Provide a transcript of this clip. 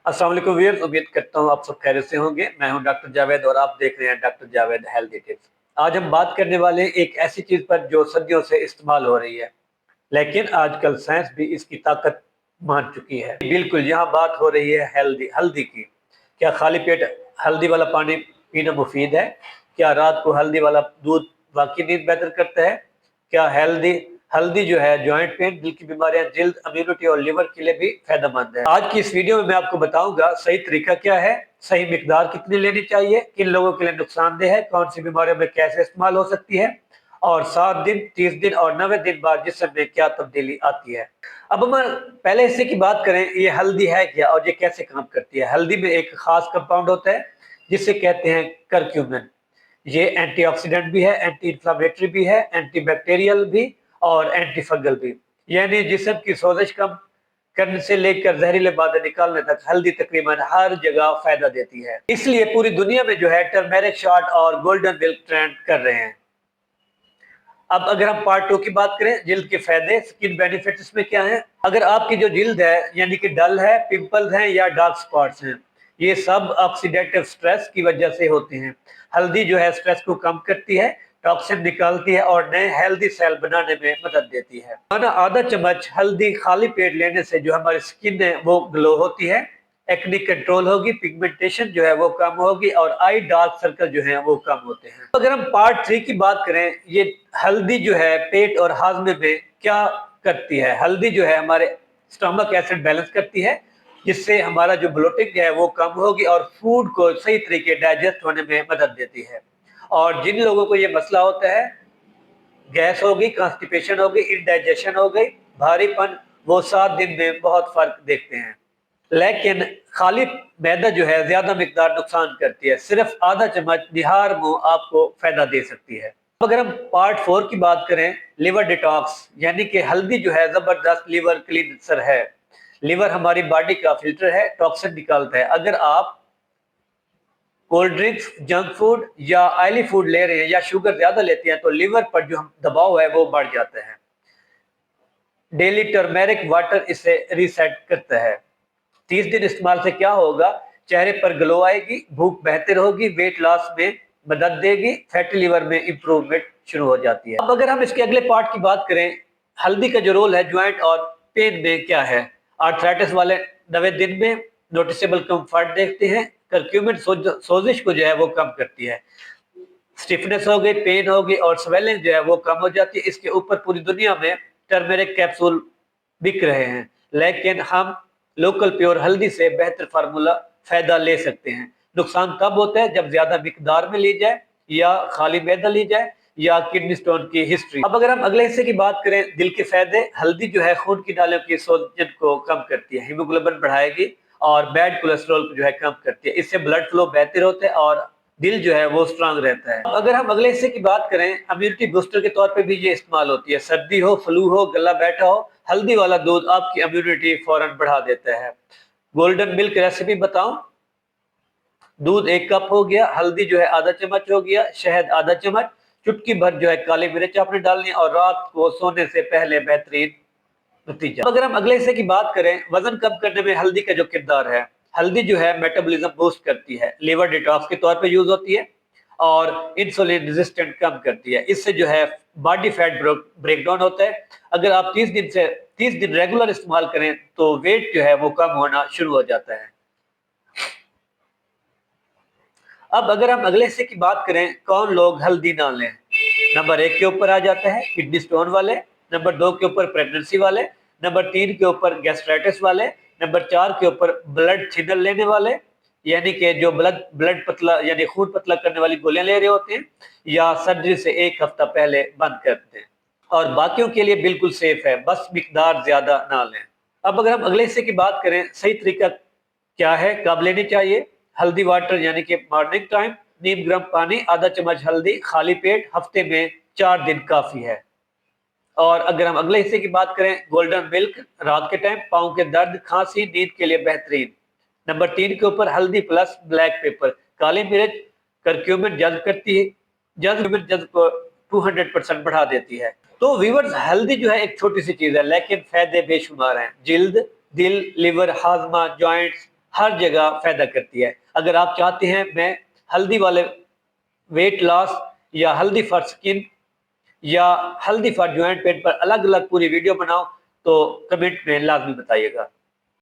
अस्सलाम वालेकुम व्यूअर्स, उम्मीद करता हूँ आप सब खैरियत से होंगे। मैं हूं डॉक्टर जावेद और आप देख रहे हैं डॉक्टर जावेद हेल्थ टिप्स। आज हम बात करने वाले हैं एक ऐसी चीज पर जो सदियों से इस्तेमाल हो रही है, लेकिन आजकल साइंस भी इसकी ताकत मान चुकी है। बिल्कुल, यहाँ बात हो रही है हल्दी हल्दी की। क्या खाली पेट हल्दी वाला पानी पीना मुफीद है? क्या रात को हल्दी वाला दूध वाकई नींद बेहतर करता है? क्या हेल्दी हल्दी जो है जॉइंट पेन, दिल की बीमारियां, जल्द, इम्यूनिटी और लिवर के लिए भी फायदेमंद है। आज की इस वीडियो में मैं आपको बताऊंगा सही तरीका क्या है, सही मिकदार कितनी लेनी चाहिए, किन लोगों के लिए नुकसानदेह है, कौन सी बीमारियों में कैसे इस्तेमाल हो सकती है, और 7 दिन, 30 दिन और 90 दिन बाद जिसम में क्या तब्दीली आती है। अब हम पहले हिस्से की बात करें, ये हल्दी है क्या और ये कैसे काम करती है। हल्दी में एक खास कंपाउंड होता है जिसे कहते हैं करक्यूमिन। ये एंटीऑक्सीडेंट भी है, एंटी इंफ्लेमेटरी भी है, एंटी बैक्टीरियल भी और एंटी फंगल भी। यानी जिस्म की सोजिश कम करने से लेकर जहरीले मादे निकालने तक हल्दी तकरीबन हर जगह फायदा देती है। इसलिए पूरी दुनिया में जो है टर्मेरिक शॉट और गोल्डन मिल्क ट्रेंड कर रहे हैं। अब अगर हम पार्ट 2 की बात करें, जिल्द के फायदे, स्किन बेनिफिट्स इसमें क्या है। अगर आपकी जो जिल्द है यानी कि डल है, पिंपल्स हैं या डार्क स्पॉट्स हैं, ये सब ऑक्सीडेटिव स्ट्रेस की वजह से होते हैं। हल्दी जो है स्ट्रेस को कम करती है, टॉक्सिन निकालती है और नए हेल्दी सेल बनाने में मदद देती है। खाना आधा चम्मच हल्दी खाली पेट लेने से जो हमारी स्किन है वो ग्लो होती है, एक्ने कंट्रोल होगी, पिगमेंटेशन जो है वो कम होगी और आई डार्क सर्कल जो है वो कम होते हैं। अगर हम पार्ट 3 की बात करें, ये हल्दी जो है पेट और हाजमे में क्या करती है। हल्दी जो है हमारे स्टमक एसिड बैलेंस करती है, जिससे हमारा जो ब्लोटिंग है वो कम होगी और फूड को सही तरीके डाइजेस्ट होने में मदद देती है। और जिन लोगों को ये मसला होता है, गैस होगी, कॉन्स्टिपेशन होगी, इंडाइजेशन हो गई, भारीपन, वो 7 दिन में बहुत फर्क देखते हैं। लेकिन खाली मैदा जो है ज्यादा मिकदार नुकसान करती है। सिर्फ आधा चम्मच निहार मुंह आपको फायदा दे सकती है। अगर हम पार्ट 4 की बात करें, लिवर डिटॉक्स, यानी कि हल्दी जो है जबरदस्त लिवर क्लींसर है। लिवर हमारी बॉडी का फिल्टर है, टॉक्सिन निकालता है। अगर आप कोल्ड ड्रिंक्स, जंक फूड या ऑयली फूड ले रहे हैं या शुगर ज्यादा लेते हैं तो लिवर पर जो दबाव है वो बढ़ जाता है। डेली टर्मेरिक वाटर इसे रीसेट करता है। 30 दिन इस्तेमाल से क्या होगा, चेहरे पर ग्लो आएगी, भूख बेहतर होगी, वेट लॉस में मदद देगी, फैटी लिवर में इंप्रूवमेंट शुरू हो जाती है। अब अगर हम इसके अगले पार्ट की बात करें, हल्दी का जो रोल है ज्वाइंट और पेन में क्या है। आर्थराइटिस वाले 90 दिन में नोटिसेबल कंफर्ट देखते हैं। करक्यूमिन सोजिश को जो है वो कम करती है, स्टिफनेस हो गई, पेन होगी और स्वेलिंग जो है वो कम हो जाती है। इसके ऊपर पूरी दुनिया में टर्मेरिक कैप्सूल बिक रहे हैं, लेकिन हम लोकल प्योर हल्दी से बेहतर फार्मूला फायदा ले सकते हैं। नुकसान तब होता है जब ज्यादा मिकदार में ली जाए या खाली मैदा ली जाए या किडनी स्टोन की हिस्ट्री। अब अगर हम अगले हिस्से की बात करें, दिल के फायदे, हल्दी जो है खून की नालियों की सोजन को कम करती है, हीमोग्लोबिन बढ़ाएगी और बैड कोलेस्ट्रॉल को जो है कम करती है। इससे ब्लड फ्लो बेहतर होता है और दिल जो है वो स्ट्रांग रहता है। अगर हम अगले हिस्से की बात करें, इम्यूनिटी बूस्टर के तौर पे भी ये इस्तेमाल होती है। सर्दी हो, फ्लू हो, गला बैठा हो, हल्दी वाला दूध आपकी इम्यूनिटी फौरन बढ़ा देता है। गोल्डन मिल्क रेसिपी बताऊं, दूध 1 कप हो गया, हल्दी जो है आधा चम्मच हो गया, शहद आधा चम्मच, चुटकी भर जो है काली मिर्च आपने डालनी और रात को सोने से पहले बेहतरीन नतीजा। अगर हम अगले हिस्से की बात करें, वजन कम करने में हल्दी का जो किरदार है, हल्दी जो है मेटाबॉलिज्म बूस्ट करती है, लिवर डिटॉक्स के तौर पे यूज होती है और इंसुलिन रेजिस्टेंट कम करती है। इससे जो है बॉडी फैट ब्रेक डाउन होता है। अगर आप 30 दिन रेगुलर इस्तेमाल करें तो वेट जो है वो कम होना शुरू हो जाता है। अब अगर हम अगले हिस्से की बात करें, कौन लोग हल्दी ना लें। नंबर 1 के ऊपर आ जाता है किडनी स्टोन वाले, नंबर 2 के ऊपर प्रेगनेंसी वाले, नंबर 3 के ऊपर गैस्ट्राइटिस वाले, नंबर 4 के ऊपर ब्लड थिनर लेने वाले, यानी कि जो ब्लड पतला यानी खून पतला करने वाली गोलियां ले रहे होते हैं या सर्जरी से 1 हफ्ता पहले बंद करते हैं। और बाकियों के लिए बिल्कुल सेफ है, बस मिकदार ज्यादा ना लें। अब अगर हम अगले हिस्से की बात करें, सही तरीका क्या है, कब लेनी चाहिए। हल्दी वाटर यानी कि मॉर्निंग टाइम, नीम गर्म पानी, आधा चम्मच हल्दी खाली पेट, हफ्ते में 4 दिन काफी है। और अगर हम अगले हिस्से की बात करें, गोल्डन मिल्क रात के टाइम, पाँव के दर्द, खांसी, नींद के लिए बेहतरीन। नंबर 3 के ऊपर हल्दी प्लस ब्लैक पेपर, काली मिर्च करक्यूमिन जज्ब करती है, जज्ब को 200% बढ़ा देती है। तो व्यूअर्स, हल्दी जो है एक छोटी सी चीज है लेकिन फायदे बेशुमार हैं। जिल्द, दिल, लिवर, हाजमा, जॉइंट्स, ہر جگہ فائدہ کرتی ہے۔ اگر آپ چاہتے ہیں میں ہلدی والے ویٹ لاس یا ہلدی فار سکن یا ہلدی فار جوائنٹ پین پر الگ الگ پوری ویڈیو بناؤ تو کمنٹ میں لازمی بتائیے گا۔